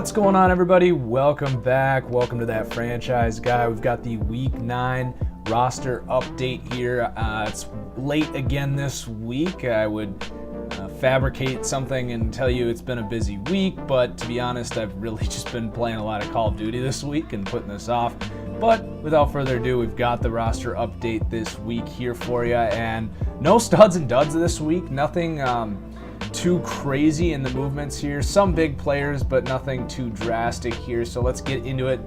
What's going on, everybody? Welcome back. Welcome to That Franchise Guy. We've got the Week 9 roster update here. It's late again this week. I would fabricate something and tell you it's been a busy week, but to be honest, I've really just been playing a lot of Call of Duty this week and putting this off. But without further ado, we've got the roster update this week here for you, and no studs and duds this week. Nothing too crazy in the movements here. Some big players, but nothing too drastic here. So let's get into it.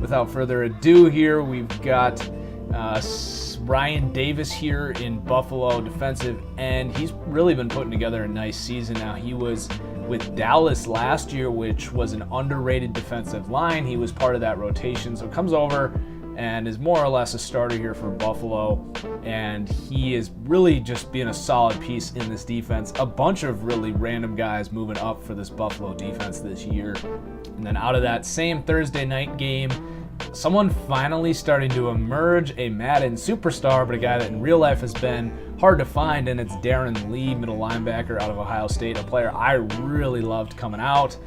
Without further ado here, we've got Ryan Davis here in Buffalo, defensive end. He's really been putting together a nice season now. He was with Dallas last year, which was an underrated defensive line. He was part of that rotation, so comes over and is more or less a starter here for Buffalo, and he is really just being a solid piece in this defense. A bunch of really random guys moving up for this Buffalo defense this year. And then out of that same Thursday night game, someone finally starting to emerge, a Madden superstar, but a guy that in real life has been hard to find, and it's Darren Lee, middle linebacker out of Ohio State, a player I really loved coming out.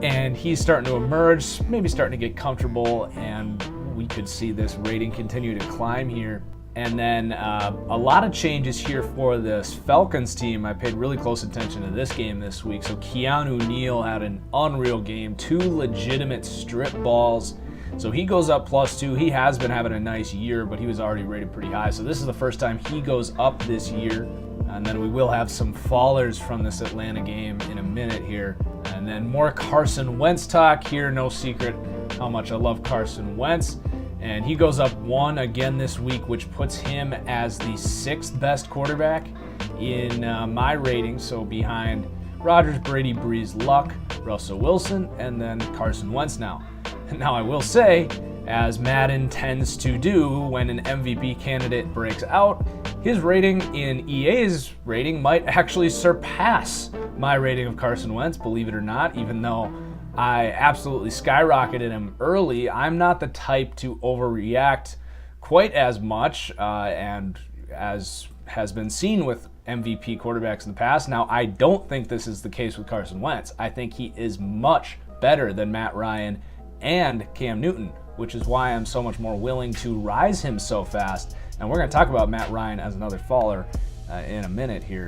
And he's starting to emerge, maybe starting to get comfortable, and we could see this rating continue to climb here. And then a lot of changes here for this Falcons team. I paid really close attention to this game this week. So Keanu Neal had an unreal game, 2 legitimate strip balls. So he goes up +2. He has been having a nice year, but he was already rated pretty high. So this is the first time he goes up this year. And then we will have some fallers from this Atlanta game in a minute here. And then more Carson Wentz talk here. No secret how much I love Carson Wentz. And he goes up 1 again this week, which puts him as the 6th best quarterback in my rating. So behind Rodgers, Brady, Breeze, Luck, Russell Wilson, and then Carson Wentz now. Now I will say, as Madden tends to do when an MVP candidate breaks out, his rating in EA's rating might actually surpass my rating of Carson Wentz, believe it or not, even though I absolutely skyrocketed him early. I'm not the type to overreact quite as much, and as has been seen with MVP quarterbacks in the past. Now, I don't think this is the case with Carson Wentz. I think he is much better than Matt Ryan and Cam Newton, which is why I'm so much more willing to rise him so fast. And we're going to talk about Matt Ryan as another faller in a minute here,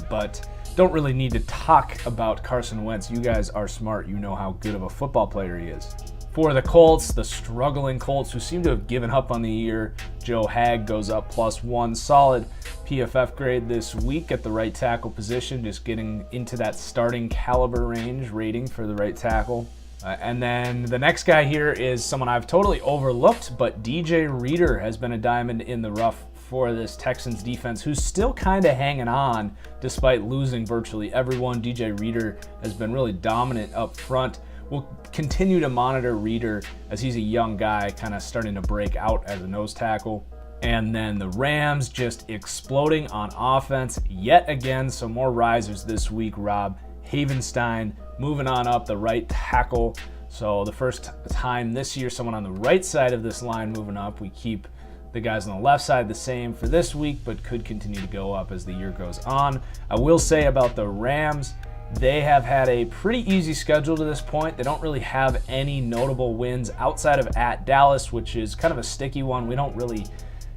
but don't really need to talk about Carson Wentz. You guys are smart. You know how good of a football player he is. For the Colts, the struggling Colts who seem to have given up on the year, Joe Hag goes up +1. Solid PFF grade this week at the right tackle position, just getting into that starting caliber range rating for the right tackle. And then the next guy here is someone I've totally overlooked, but DJ Reader has been a diamond in the rough for this Texans defense, who's still kind of hanging on despite losing virtually everyone. DJ Reader has been really dominant up front. We'll continue to monitor Reader as he's a young guy kind of starting to break out as a nose tackle. And then the Rams just exploding on offense yet again. So more risers this week. Rob Havenstein moving on up the right tackle. So the first time this year someone on the right side of this line moving up. We keep the guys on the left side the same for this week, but could continue to go up as the year goes on. I will say about the Rams, they have had a pretty easy schedule to this point. They don't really have any notable wins outside of at Dallas, which is kind of a sticky one. We don't really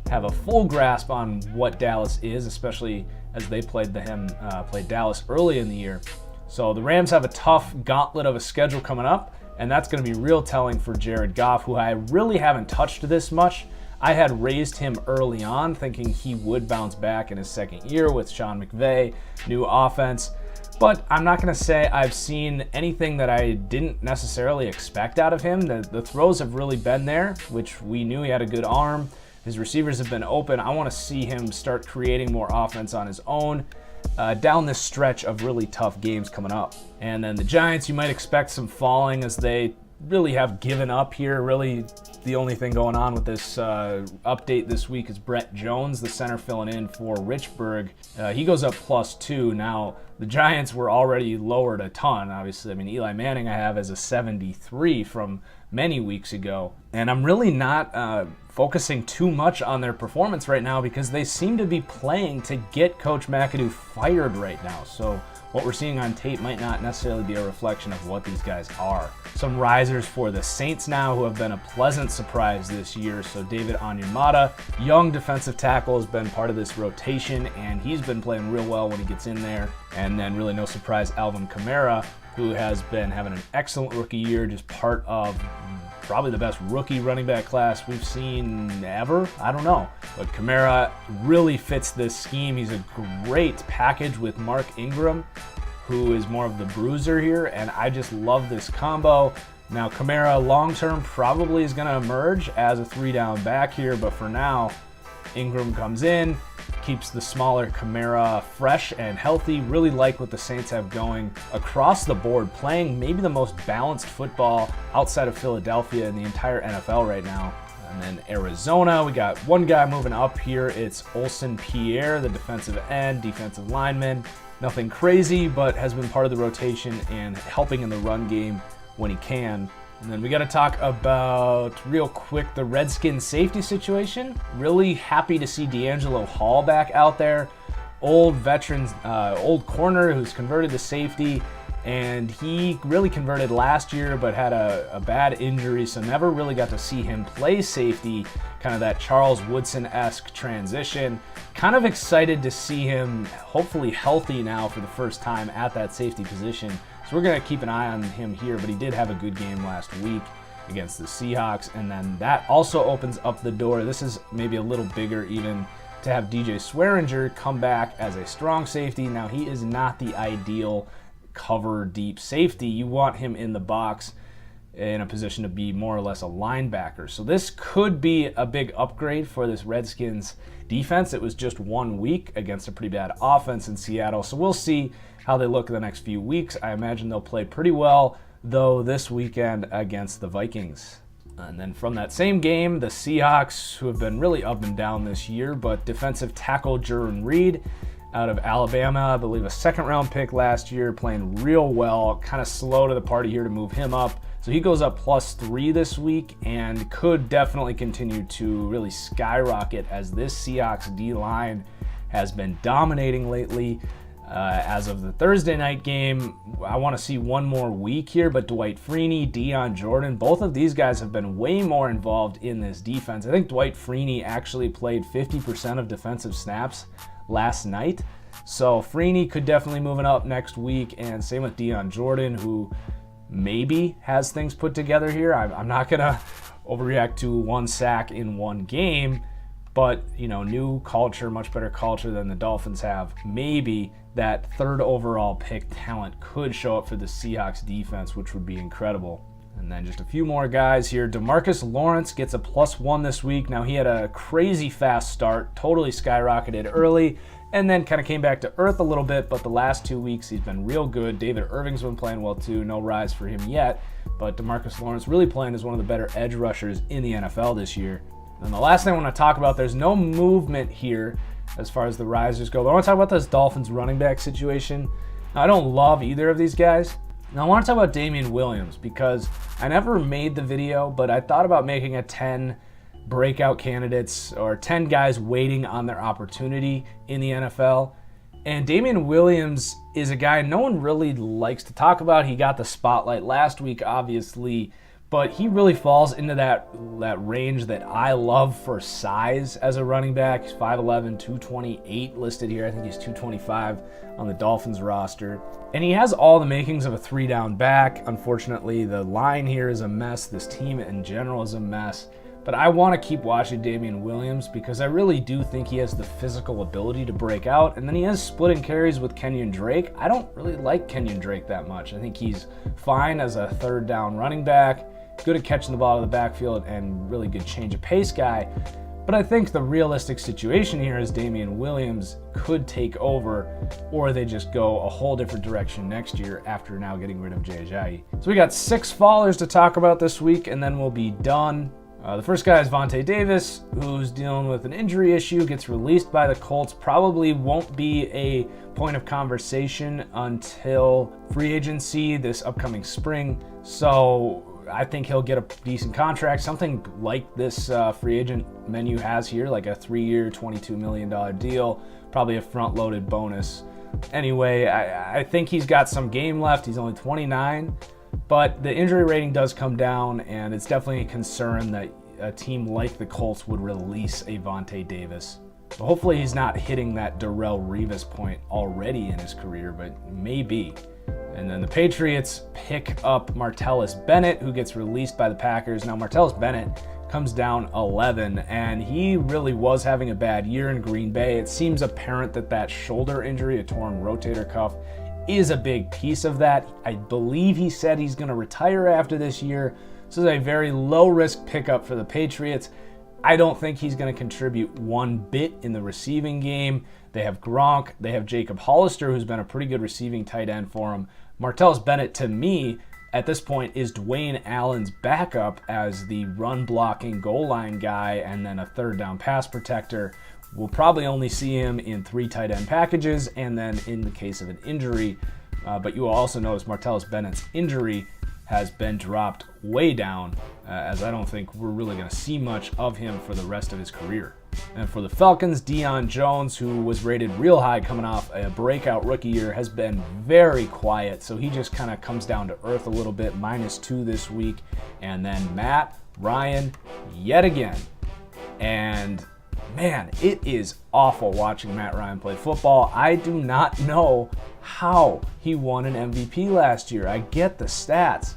have a full grasp on what Dallas is, especially as they played Dallas early in the year. So the Rams have a tough gauntlet of a schedule coming up, and that's going to be real telling for Jared Goff, who I really haven't touched this much. I had raised him early on, thinking he would bounce back in his second year with Sean McVay, new offense. But I'm not going to say I've seen anything that I didn't necessarily expect out of him. The throws have really been there, which we knew he had a good arm. His receivers have been open. I want to see him start creating more offense on his own down this stretch of really tough games coming up. And then the Giants, you might expect some falling as they really have given up here. Really, the only thing going on with this update this week is Brett Jones, the center filling in for Richburg. He goes up +2. Now, the Giants were already lowered a ton, obviously. I mean, Eli Manning I have as a 73 from many weeks ago. And I'm really not focusing too much on their performance right now because they seem to be playing to get Coach McAdoo fired right now. So what we're seeing on tape might not necessarily be a reflection of what these guys are. Some risers for the Saints now who have been a pleasant surprise this year. So David Onyemata, young defensive tackle, has been part of this rotation, and he's been playing real well when he gets in there. And then really no surprise, Alvin Kamara, who has been having an excellent rookie year, just part of probably the best rookie running back class we've seen ever. I don't know. But Kamara really fits this scheme. He's a great package with Mark Ingram, who is more of the bruiser here, and I just love this combo. Now, Kamara long-term probably is going to emerge as a 3-down back here, but for now, Ingram comes in, keeps the smaller Kamara fresh and healthy. Really like what the Saints have going across the board, playing maybe the most balanced football outside of Philadelphia in the entire NFL right now. And then Arizona, we got one guy moving up here. It's Olsen Pierre, the defensive end, defensive lineman. Nothing crazy, but has been part of the rotation and helping in the run game when he can. And then we got to talk about, real quick, the Redskins safety situation. Really happy to see D'Angelo Hall back out there. Old veteran, old corner who's converted to safety. And he really converted last year, but had a bad injury, so never really got to see him play safety, kind of that Charles Woodson-esque transition. Kind of excited to see him hopefully healthy now for the first time at that safety position. So we're going to keep an eye on him here, but he did have a good game last week against the Seahawks, and then that also opens up the door. This is maybe a little bigger even, to have DJ Swearinger come back as a strong safety. Now, he is not the ideal cover deep safety. You want him in the box in a position to be more or less a linebacker. So this could be a big upgrade for this Redskins defense. It was just 1 week against a pretty bad offense in Seattle. So we'll see how they look in the next few weeks. I imagine they'll play pretty well, though, this weekend against the Vikings. And then from that same game, the Seahawks, who have been really up and down this year, but defensive tackle Jerrin Reed out of Alabama, I believe a second-round pick last year, playing real well, kind of slow to the party here to move him up. So he goes up +3 this week and could definitely continue to really skyrocket as this Seahawks D-line has been dominating lately. As of the Thursday night game, I want to see one more week here, but Dwight Freeney, Deion Jordan, both of these guys have been way more involved in this defense. I think Dwight Freeney actually played 50% of defensive snaps last night. So Freeney could definitely move it up next week, and same with Deion Jordan, who maybe has things put together here. I'm not going to overreact to 1 sack in 1 game, but, you know, new culture, much better culture than the Dolphins have. Maybe that 3rd overall pick talent could show up for the Seahawks defense, which would be incredible. And then just a few more guys here. DeMarcus Lawrence gets a +1 this week. Now, he had a crazy fast start, totally skyrocketed early, and then kind of came back to earth a little bit, but the last 2 weeks he's been real good. David Irving's been playing well too. No rise for him yet, but DeMarcus Lawrence really playing as one of the better edge rushers in the NFL this year. And the last thing I want to talk about, there's no movement here as far as the risers go, but I want to talk about this Dolphins running back situation. Now, I don't love either of these guys. Now, I want to talk about Damian Williams because I never made the video, but I thought about making a 10 breakout candidates or 10 guys waiting on their opportunity in the NFL. And Damian Williams is a guy no one really likes to talk about. He got the spotlight last week, obviously, but he really falls into that range that I love for size as a running back. He's 5'11", 228 listed here. I think he's 225 on the Dolphins roster. And he has all the makings of a 3-down back. Unfortunately, the line here is a mess. This team in general is a mess. But I want to keep watching Damian Williams because I really do think he has the physical ability to break out. And then he has splitting carries with Kenyon Drake. I don't really like Kenyon Drake that much. I think he's fine as a 3rd down running back, good at catching the ball out of the backfield, and really good change of pace guy. But I think the realistic situation here is Damian Williams could take over, or they just go a whole different direction next year after now getting rid of Jay Ajayi. So we got 6 fallers to talk about this week, and then we'll be done. The first guy is Vontae Davis, who's dealing with an injury issue, gets released by the Colts, probably won't be a point of conversation until free agency this upcoming spring. So I think he'll get a decent contract, something like this free agent menu has here, like a 3-year, $22 million deal, probably a front-loaded bonus. Anyway, I think he's got some game left. He's only 29, but the injury rating does come down, and it's definitely a concern that a team like the Colts would release Avonte Davis. But hopefully he's not hitting that Darrelle Revis point already in his career, but maybe. And then the Patriots pick up Martellus Bennett, who gets released by the Packers. Now, Martellus Bennett comes down 11, and he really was having a bad year in Green Bay. It seems apparent that that shoulder injury, a torn rotator cuff, is a big piece of that. I believe he said he's going to retire after this year. So it's a very low-risk pickup for the Patriots. I don't think he's going to contribute one bit in the receiving game. They have Gronk. They have Jacob Hollister, who's been a pretty good receiving tight end for him. Martellus Bennett, to me, at this point, is Dwayne Allen's backup as the run-blocking goal line guy and then a third-down pass protector. We'll probably only see him in 3 tight end packages and then in the case of an injury. But you will also notice Martellus Bennett's injury has been dropped way down, as I don't think we're really going to see much of him for the rest of his career. And for the Falcons, Deion Jones, who was rated real high coming off a breakout rookie year, has been very quiet, so he just kind of comes down to earth a little bit, -2 this week. And then Matt Ryan yet again. And man, it is awful watching Matt Ryan play football. I do not know how he won an MVP last year. I get the stats,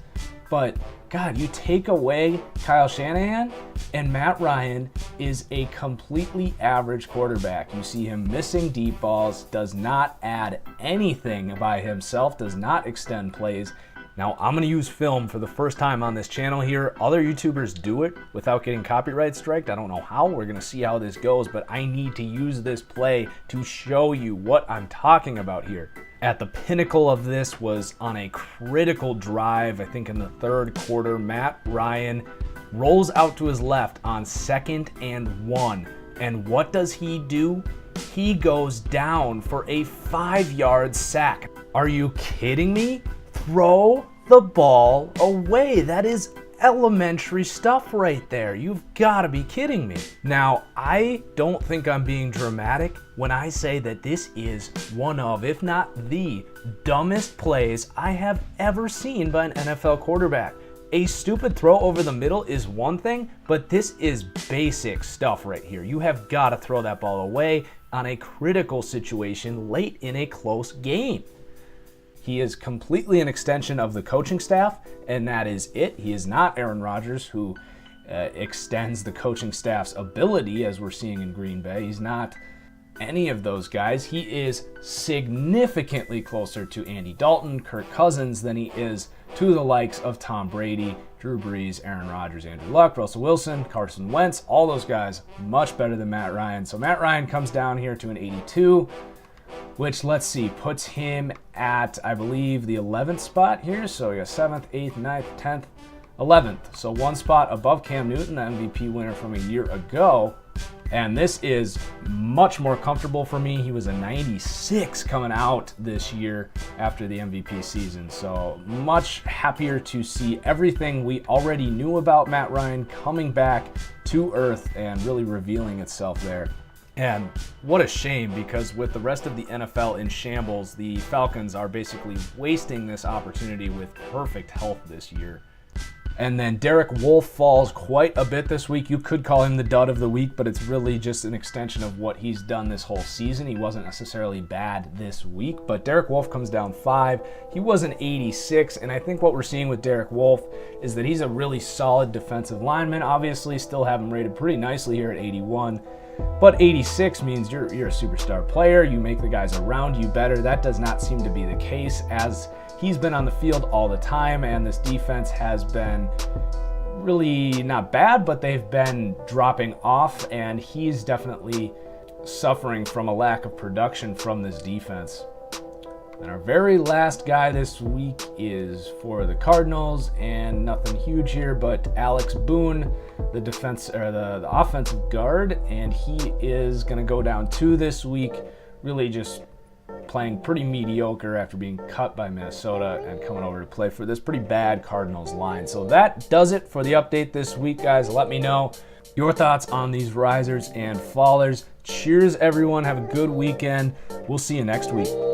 but God, you take away Kyle Shanahan, and Matt Ryan is a completely average quarterback. You see him missing deep balls, does not add anything by himself, does not extend plays. Now, I'm going to use film for the first time on this channel here. Other YouTubers do it without getting copyright striked. I don't know how. We're going to see how this goes, but I need to use this play to show you what I'm talking about here. At the pinnacle of this was on a critical drive, I think in the third quarter. Matt Ryan rolls out to his left on 2nd and 1. And what does he do? He goes down for a 5-yard sack. Are you kidding me? Throw the ball away. That is elementary stuff right there. You've got to be kidding me. Now, I don't think I'm being dramatic when I say that this is one of, if not the dumbest plays I have ever seen by an NFL quarterback. A stupid throw over the middle is one thing, but this is basic stuff right here. You have got to throw that ball away on a critical situation late in a close game. He is completely an extension of the coaching staff, and that is it. He is not Aaron Rodgers, who extends the coaching staff's ability, as we're seeing in Green Bay. He's not any of those guys. He is significantly closer to Andy Dalton, Kirk Cousins, than he is to the likes of Tom Brady, Drew Brees, Aaron Rodgers, Andrew Luck, Russell Wilson, Carson Wentz. All those guys much better than Matt Ryan. So Matt Ryan comes down here to an 82. Which, let's see, puts him at, I believe, the 11th spot here. So we got 7th, 8th, 9th, 10th, 11th. So one spot above Cam Newton, the MVP winner from a year ago. And this is much more comfortable for me. He was a 96 coming out this year after the MVP season. So much happier to see everything we already knew about Matt Ryan coming back to earth and really revealing itself there. And what a shame, because with the rest of the NFL in shambles, the Falcons are basically wasting this opportunity with perfect health this year. And then Derek Wolfe falls quite a bit this week. You could call him the dud of the week, but it's really just an extension of what he's done this whole season. He wasn't necessarily bad this week, but Derek Wolfe comes down 5. He was an 86, and I think what we're seeing with Derek Wolfe is that he's a really solid defensive lineman. Obviously, still have him rated pretty nicely here at 81. But 86 means you're a superstar player. You make the guys around you better. That does not seem to be the case, as he's been on the field all the time, and this defense has been really not bad, but they've been dropping off, and he's definitely suffering from a lack of production from this defense. And our very last guy this week is for the Cardinals, and nothing huge here, but Alex Boone, the offensive guard, and he is going to go down 2 this week. Really just playing pretty mediocre after being cut by Minnesota and coming over to play for this pretty bad Cardinals line. So that does it for the update this week, guys. Let me know your thoughts on these risers and fallers. Cheers, everyone. Have a good weekend. We'll see you next week.